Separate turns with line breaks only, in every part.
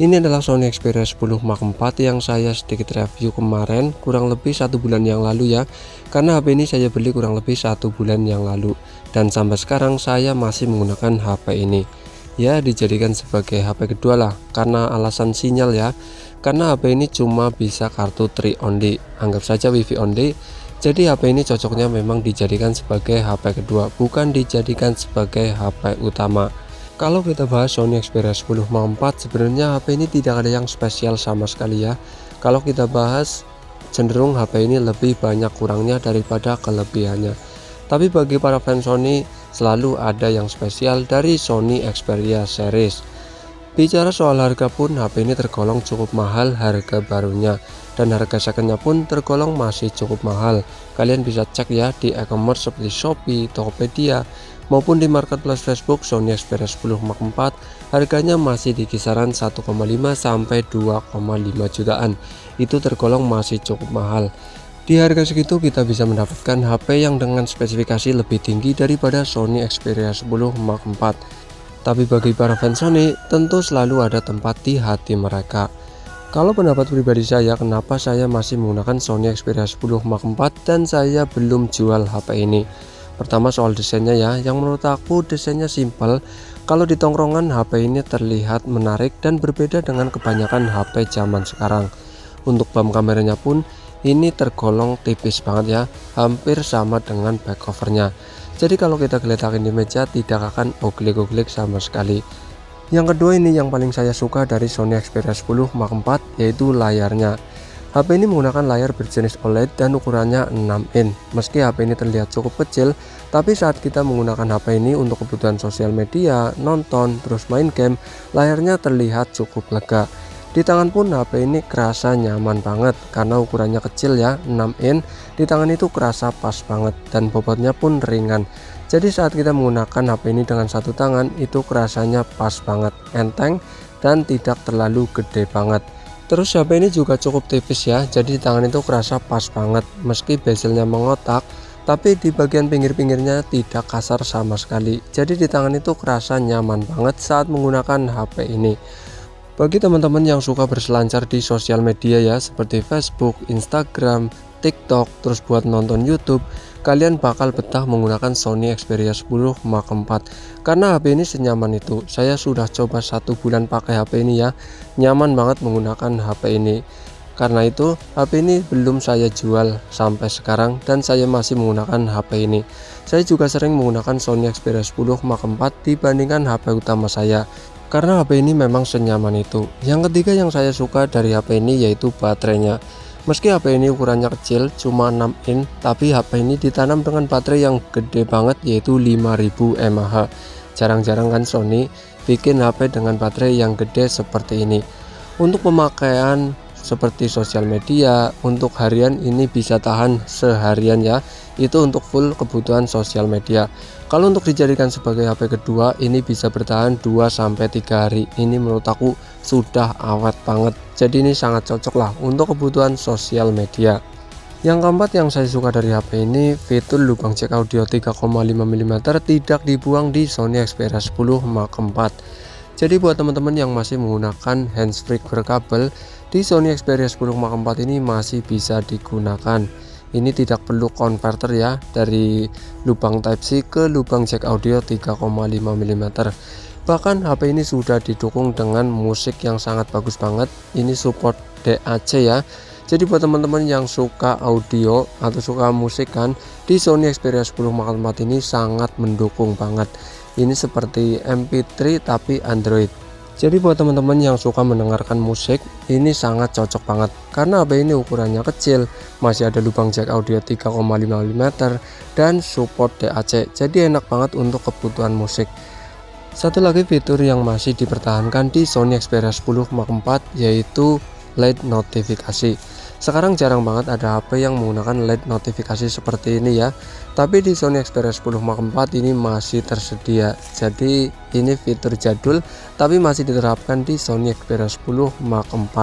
Ini adalah Sony Xperia 10 Mark IV yang saya sedikit review kemarin, kurang lebih 1 bulan yang lalu ya. Karena HP ini saya beli kurang lebih 1 bulan yang lalu, dan sampai sekarang saya masih menggunakan HP ini. Ya, dijadikan sebagai HP kedua lah, karena alasan sinyal ya. Karena HP ini cuma bisa kartu 3 only, anggap saja WiFi only. Jadi HP ini cocoknya memang dijadikan sebagai HP kedua, bukan dijadikan sebagai HP utama. Kalau kita bahas Sony Xperia 10 Mark IV, sebenarnya HP ini tidak ada yang spesial sama sekali ya. Kalau kita bahas, cenderung HP ini lebih banyak kurangnya daripada kelebihannya. Tapi bagi para fans Sony, selalu ada yang spesial dari Sony Xperia series. Bicara soal harga pun, HP ini tergolong cukup mahal harga barunya, dan harga secondnya pun tergolong masih cukup mahal. Kalian bisa cek ya di e-commerce seperti Shopee, Tokopedia, maupun di marketplace Facebook. Sony Xperia 10 Mark IV harganya masih di kisaran 1,5 sampai 2,5 jutaan. Itu tergolong masih cukup mahal. Di harga segitu kita bisa mendapatkan HP yang dengan spesifikasi lebih tinggi daripada Sony Xperia 10 Mark IV. Tapi bagi para fans Sony, tentu selalu ada tempat di hati mereka. Kalau pendapat pribadi saya, kenapa saya masih menggunakan Sony Xperia 10 Mark IV dan saya belum jual HP ini? Pertama soal desainnya ya, yang menurut aku desainnya simpel. Kalau di tongkrongan, HP ini terlihat menarik dan berbeda dengan kebanyakan HP zaman sekarang. Untuk bump kameranya pun ini tergolong tipis banget ya, hampir sama dengan back covernya. Jadi kalau kita geletakin di meja tidak akan oglik-oglik sama sekali. Yang kedua ini yang paling saya suka dari Sony Xperia 10 Mark IV, yaitu layarnya. HP ini menggunakan layar berjenis OLED dan ukurannya 6 in. Meski HP ini terlihat cukup kecil, tapi saat kita menggunakan HP ini untuk kebutuhan sosial media, nonton, terus main game, layarnya terlihat cukup lega. Di tangan pun HP ini kerasa nyaman banget karena ukurannya kecil ya, 6 in. Di tangan itu kerasa pas banget dan bobotnya pun ringan. Jadi saat kita menggunakan HP ini dengan satu tangan itu kerasanya pas banget, enteng dan tidak terlalu gede banget. Terus HP ini juga cukup tipis ya, jadi di tangan itu kerasa pas banget. Meski bezelnya mengotak, tapi di bagian pinggir-pinggirnya tidak kasar sama sekali. Jadi di tangan itu kerasa nyaman banget saat menggunakan HP ini. Bagi teman-teman yang suka berselancar di sosial media ya, seperti Facebook, Instagram, TikTok, terus buat nonton YouTube, kalian bakal betah menggunakan Sony Xperia 10 Mark IV. Karena HP ini senyaman itu. Saya sudah coba 1 bulan pakai HP ini ya, nyaman banget menggunakan HP ini. Karena itu HP ini belum saya jual sampai sekarang dan saya masih menggunakan HP ini. Saya juga sering menggunakan Sony Xperia 10 Mark IV dibandingkan HP utama saya, karena HP ini memang senyaman itu. Yang ketiga yang saya suka dari HP ini yaitu baterainya. Meski HP ini ukurannya kecil, cuma 6 in, tapi HP ini ditanam dengan baterai yang gede banget, yaitu 5000 mAh. Jarang-jarang kan Sony bikin HP dengan baterai yang gede seperti ini. Untuk pemakaian seperti sosial media, untuk harian ini bisa tahan seharian ya. Itu untuk full kebutuhan sosial media. Kalau untuk dijadikan sebagai HP kedua, ini bisa bertahan 2-3 hari. Ini menurut aku sudah awet banget. Jadi ini sangat cocok lah untuk kebutuhan sosial media. Yang keempat yang saya suka dari HP ini, fitur lubang jack audio 3,5 mm tidak dibuang di Sony Xperia 10 Mark IV. Jadi buat teman-teman yang masih menggunakan handsfree berkabel, di Sony Xperia 10 Mark IV ini masih bisa digunakan. Ini tidak perlu konverter ya, dari lubang Type-C ke lubang jack audio 3,5 mm. Bahkan HP ini sudah didukung dengan musik yang sangat bagus banget. Ini support DAC ya. Jadi buat teman-teman yang suka audio atau suka musik kan, di Sony Xperia 10 Mark IV ini sangat mendukung banget. Ini seperti MP3 tapi Android. Jadi buat teman-teman yang suka mendengarkan musik, ini sangat cocok banget. Karena HP ini ukurannya kecil, masih ada lubang jack audio 3,5 mm dan support DAC. Jadi enak banget untuk kebutuhan musik. Satu lagi fitur yang masih dipertahankan di Sony Xperia 10 Mark IV yaitu LED notifikasi. Sekarang jarang banget ada HP yang menggunakan LED notifikasi seperti ini ya. Tapi di Sony Xperia 10 Mark IV ini masih tersedia. Jadi ini fitur jadul tapi masih diterapkan di Sony Xperia 10 Mark IV.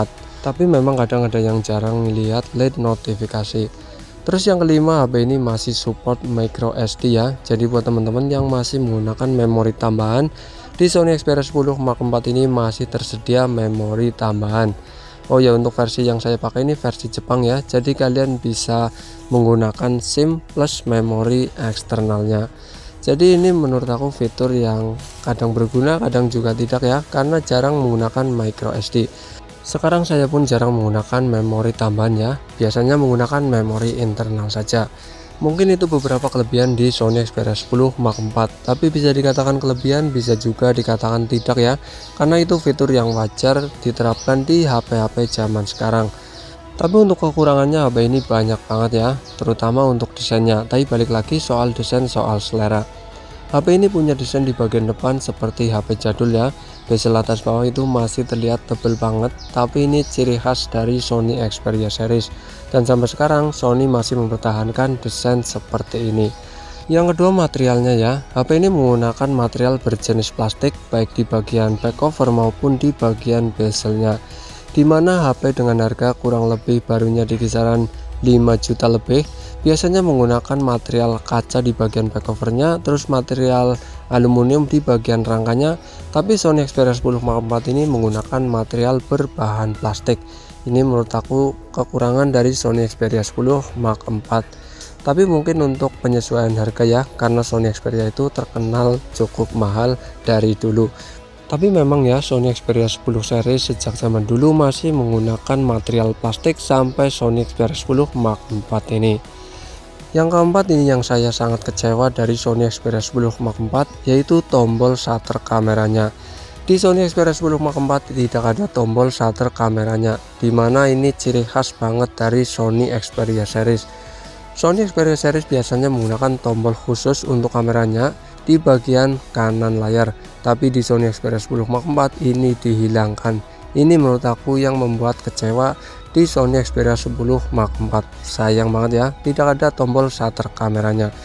Tapi memang kadang ada yang jarang melihat LED notifikasi. Terus yang kelima, HP ini masih support micro SD ya. Jadi buat teman-teman yang masih menggunakan memori tambahan, Di Sony Xperia 10 Mark 4 ini masih tersedia memori tambahan. Oh ya, untuk versi yang saya pakai ini versi Jepang ya, jadi kalian bisa menggunakan SIM plus memori eksternalnya. Jadi ini menurut aku fitur yang kadang berguna kadang juga tidak ya, karena jarang menggunakan micro SD. Sekarang saya pun jarang menggunakan memori tambahan ya, biasanya menggunakan memori internal saja. Mungkin itu beberapa kelebihan di Sony Xperia 10 Mark 4, tapi bisa dikatakan kelebihan, bisa juga dikatakan tidak ya, karena itu fitur yang wajar diterapkan di HP-HP zaman sekarang. Tapi untuk kekurangannya HP ini banyak banget ya, terutama untuk desainnya. Tapi balik lagi soal desain, soal selera. HP ini punya desain di bagian depan seperti HP jadul ya. Bezel atas bawah itu masih terlihat tebal banget, tapi ini ciri khas dari Sony Xperia series. Dan sampai sekarang Sony masih mempertahankan desain seperti ini. Yang kedua, materialnya ya. HP ini menggunakan material berjenis plastik baik di bagian back cover maupun di bagian bezelnya. Dimana HP dengan harga kurang lebih barunya di kisaran 5 juta lebih, biasanya menggunakan material kaca di bagian back covernya, terus material aluminium di bagian rangkanya. Tapi Sony Xperia 10 Mark 4 ini menggunakan material berbahan plastik. Ini menurut aku kekurangan dari Sony Xperia 10 Mark 4. Tapi mungkin untuk penyesuaian harga ya, karena Sony Xperia itu terkenal cukup mahal dari dulu. Tapi memang ya, Sony Xperia 10 series sejak zaman dulu masih menggunakan material plastik sampai Sony Xperia 10 Mark 4 ini. Yang keempat ini yang saya sangat kecewa dari Sony Xperia 10 Mark 4, yaitu tombol shutter kameranya. Di Sony Xperia 10 Mark 4 tidak ada tombol shutter kameranya, dimana ini ciri khas banget dari Sony Xperia series. Sony Xperia series biasanya menggunakan tombol khusus untuk kameranya di bagian kanan layar, tapi di Sony Xperia 10 Mark 4 ini dihilangkan. Ini menurut aku yang membuat kecewa di Sony Xperia 10 Mark 4. Sayang banget ya, tidak ada tombol shutter kameranya.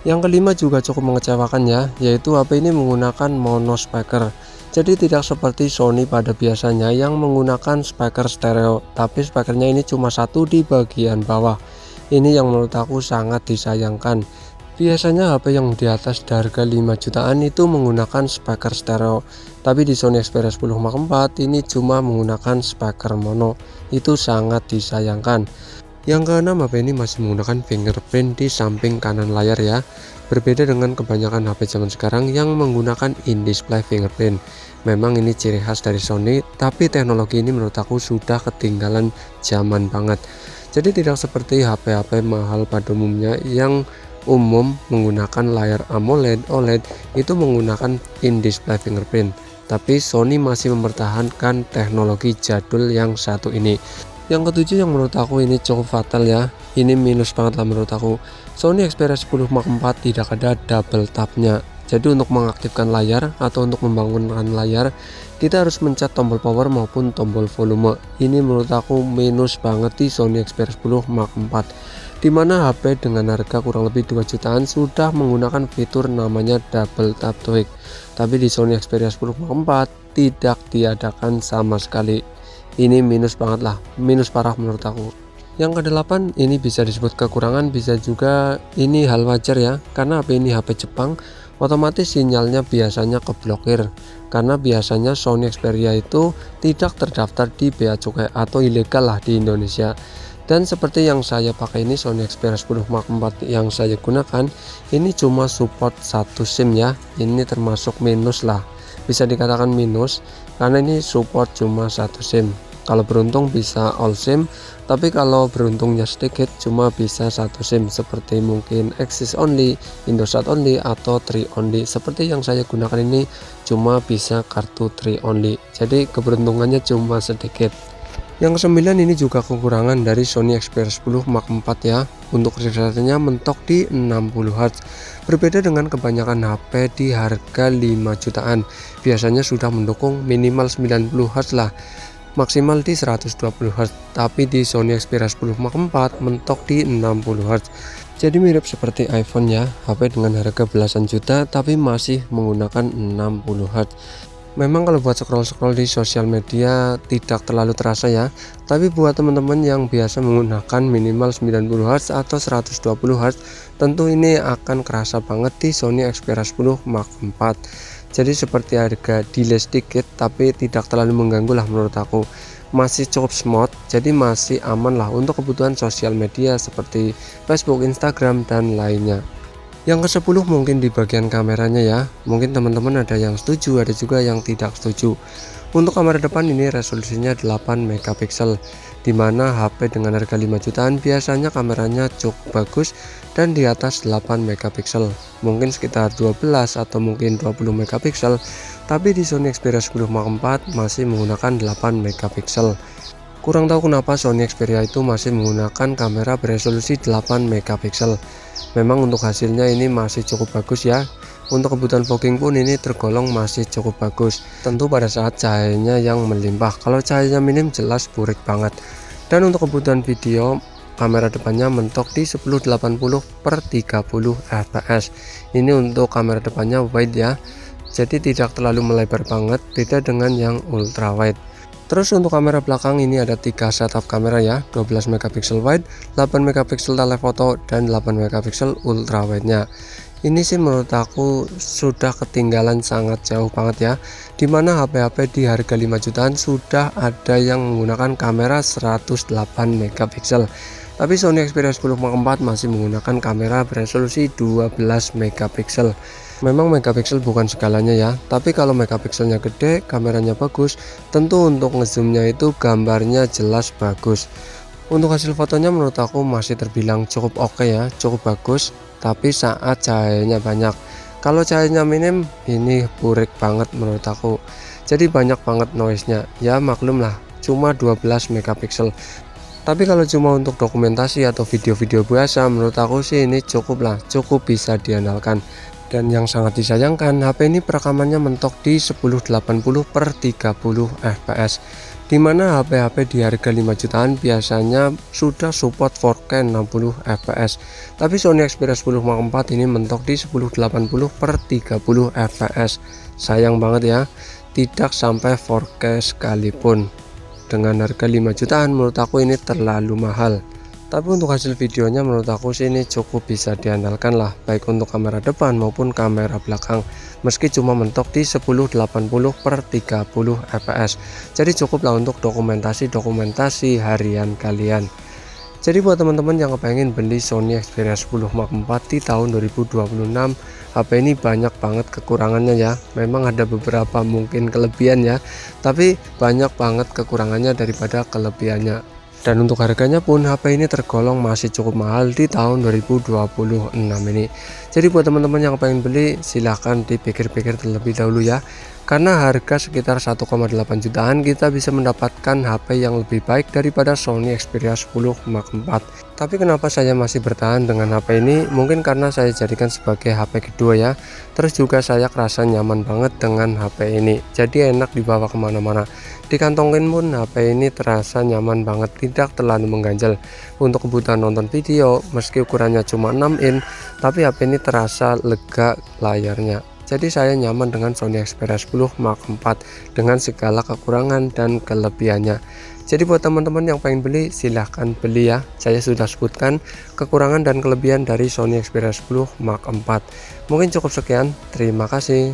Yang kelima juga cukup mengecewakan ya, yaitu HP ini menggunakan mono speaker. Jadi tidak seperti Sony pada biasanya yang menggunakan speaker stereo, tapi speakernya ini cuma satu di bagian bawah. Ini yang menurut aku sangat disayangkan. Biasanya HP yang di atas harga 5 jutaan itu menggunakan speaker stereo, tapi di Sony Xperia 10 Mark 4 ini cuma menggunakan speaker mono. Itu sangat disayangkan. Yang keenam, HP ini masih menggunakan fingerprint di samping kanan layar ya. Berbeda dengan kebanyakan HP zaman sekarang yang menggunakan in-display fingerprint. Memang ini ciri khas dari Sony, tapi teknologi ini menurut aku sudah ketinggalan zaman banget. Jadi tidak seperti HP-HP mahal pada umumnya yang umum menggunakan layar AMOLED, OLED itu menggunakan in-display fingerprint. Tapi Sony masih mempertahankan teknologi jadul yang satu ini. Yang ketujuh yang menurut aku ini cukup fatal ya. Ini minus banget lah menurut aku. Sony Xperia 10 Mark 4 tidak ada double tap-nya. Jadi untuk mengaktifkan layar atau untuk membangunkan layar, kita harus mencet tombol power maupun tombol volume. Ini menurut aku minus banget di Sony Xperia 10 Mark 4. Dimana HP dengan harga kurang lebih 2 jutaan sudah menggunakan fitur namanya double tap to wake. Tapi di Sony Xperia 10 Mark 4 tidak diadakan sama sekali. Ini minus banget lah, minus parah menurut aku. Yang kedelapan, ini bisa disebut kekurangan, bisa juga ini hal wajar ya, karena HP ini HP Jepang, otomatis sinyalnya biasanya keblokir, karena biasanya Sony Xperia itu tidak terdaftar di Bea Cukai atau ilegal lah di Indonesia. Dan seperti yang saya pakai ini, Sony Xperia 10 Mark 4 yang saya gunakan, ini cuma support satu SIM ya, ini termasuk minus lah, bisa dikatakan minus, karena ini support cuma satu SIM. Kalau beruntung bisa all SIM, tapi kalau beruntungnya sedikit cuma bisa satu SIM, seperti mungkin Axis only, Indosat only, atau 3 only. Seperti yang saya gunakan ini cuma bisa kartu 3 only, jadi keberuntungannya cuma sedikit. Yang kesembilan, ini juga kekurangan dari Sony Xperia 10 Mark 4 ya. Untuk refresh rate-nya mentok di 60 Hz. Berbeda dengan kebanyakan HP di harga 5 jutaan. Biasanya sudah mendukung minimal 90 Hz lah, maksimal di 120 Hz. Tapi di Sony Xperia 10 Mark 4 mentok di 60 Hz. Jadi mirip seperti iPhone ya, HP dengan harga belasan juta tapi masih menggunakan 60 Hz. Memang kalau buat scroll-scroll di sosial media tidak terlalu terasa ya, tapi buat teman-teman yang biasa menggunakan minimal 90 Hz atau 120 Hz, tentu ini akan kerasa banget di Sony Xperia 10 Mark 4. Jadi seperti harga delay sedikit tapi tidak terlalu mengganggu lah menurut aku. Masih cukup smooth, jadi masih aman lah untuk kebutuhan sosial media seperti Facebook, Instagram, dan lainnya. Yang ke-10 mungkin di bagian kameranya ya. Mungkin teman-teman ada yang setuju, ada juga yang tidak setuju. Untuk kamera depan ini resolusinya 8 megapiksel, dimana HP dengan harga 5 jutaan biasanya kameranya cukup bagus dan di atas 8 megapiksel, mungkin sekitar 12 atau mungkin 20 megapiksel, tapi di Sony Xperia 10 Mark IV masih menggunakan 8 megapiksel. Kurang tahu kenapa Sony Xperia itu masih menggunakan kamera beresolusi 8 megapiksel. Memang untuk hasilnya ini masih cukup bagus ya. Untuk kebutuhan vlogging pun ini tergolong masih cukup bagus. Tentu pada saat cahayanya yang melimpah. Kalau cahayanya minim jelas burik banget. Dan untuk kebutuhan video, kamera depannya mentok di 1080x30 fps. Ini untuk kamera depannya wide ya. Jadi tidak terlalu melebar banget, beda dengan yang ultra wide. Terus untuk kamera belakang ini ada 3 setup kamera ya, 12 megapiksel wide, 8 megapiksel telephoto, dan 8 megapiksel ultra wide nya. Ini sih menurut aku sudah ketinggalan sangat jauh banget ya, dimana HP-HP di harga 5 jutaan sudah ada yang menggunakan kamera 108 megapiksel. Tapi Sony Xperia 10 Mark IV masih menggunakan kamera beresolusi 12 megapiksel. Memang megapiksel bukan segalanya ya, tapi kalau megapikselnya gede, kameranya bagus, tentu untuk ngezoomnya itu gambarnya jelas bagus. Untuk hasil fotonya menurut aku masih terbilang cukup oke ya, cukup bagus, tapi saat cahayanya banyak. Kalau cahayanya minim, ini burik banget menurut aku. Jadi banyak banget noise-nya. Ya maklum lah, cuma 12 megapiksel. Tapi kalau cuma untuk dokumentasi atau video-video biasa, menurut aku sih ini cukup lah, cukup bisa diandalkan. Dan yang sangat disayangkan, HP ini perekamannya mentok di 1080x30 fps, dimana HP-HP di harga 5 jutaan biasanya sudah support 4K 60 fps. Tapi Sony Xperia 10 Mark IV ini mentok di 1080x30 fps. Sayang banget ya, tidak sampai 4K sekalipun. Dengan harga 5 jutaan menurut aku ini terlalu mahal. Tapi untuk hasil videonya menurut aku sih ini cukup bisa diandalkan lah, baik untuk kamera depan maupun kamera belakang, meski cuma mentok di 1080x30 fps. Jadi cukup lah untuk dokumentasi harian kalian. Jadi buat teman-teman yang pengen beli Sony Xperia 10 Mark IV di tahun 2026, HP ini banyak banget kekurangannya ya. Memang ada beberapa mungkin kelebihan ya, tapi banyak banget kekurangannya daripada kelebihannya. Dan untuk harganya pun HP ini tergolong masih cukup mahal di tahun 2026 ini. Jadi buat teman-teman yang pengen beli, silahkan dipikir-pikir terlebih dahulu ya. Karena harga sekitar 1,8 jutaan kita bisa mendapatkan HP yang lebih baik daripada Sony Xperia 10 Mark IV. Tapi kenapa saya masih bertahan dengan HP ini? Mungkin karena saya jadikan sebagai HP kedua ya. Terus juga saya kerasa nyaman banget dengan HP ini. Jadi enak dibawa kemana-mana. Dikantongin pun HP ini terasa nyaman banget, tidak terlalu mengganjal. Untuk kebutuhan nonton video, meski ukurannya cuma 6 in, tapi HP ini terasa lega layarnya. Jadi saya nyaman dengan Sony Xperia 10 Mark IV dengan segala kekurangan dan kelebihannya. Jadi buat teman-teman yang pengen beli, silahkan beli ya. Saya sudah sebutkan kekurangan dan kelebihan dari Sony Xperia 10 Mark IV. Mungkin cukup sekian, terima kasih.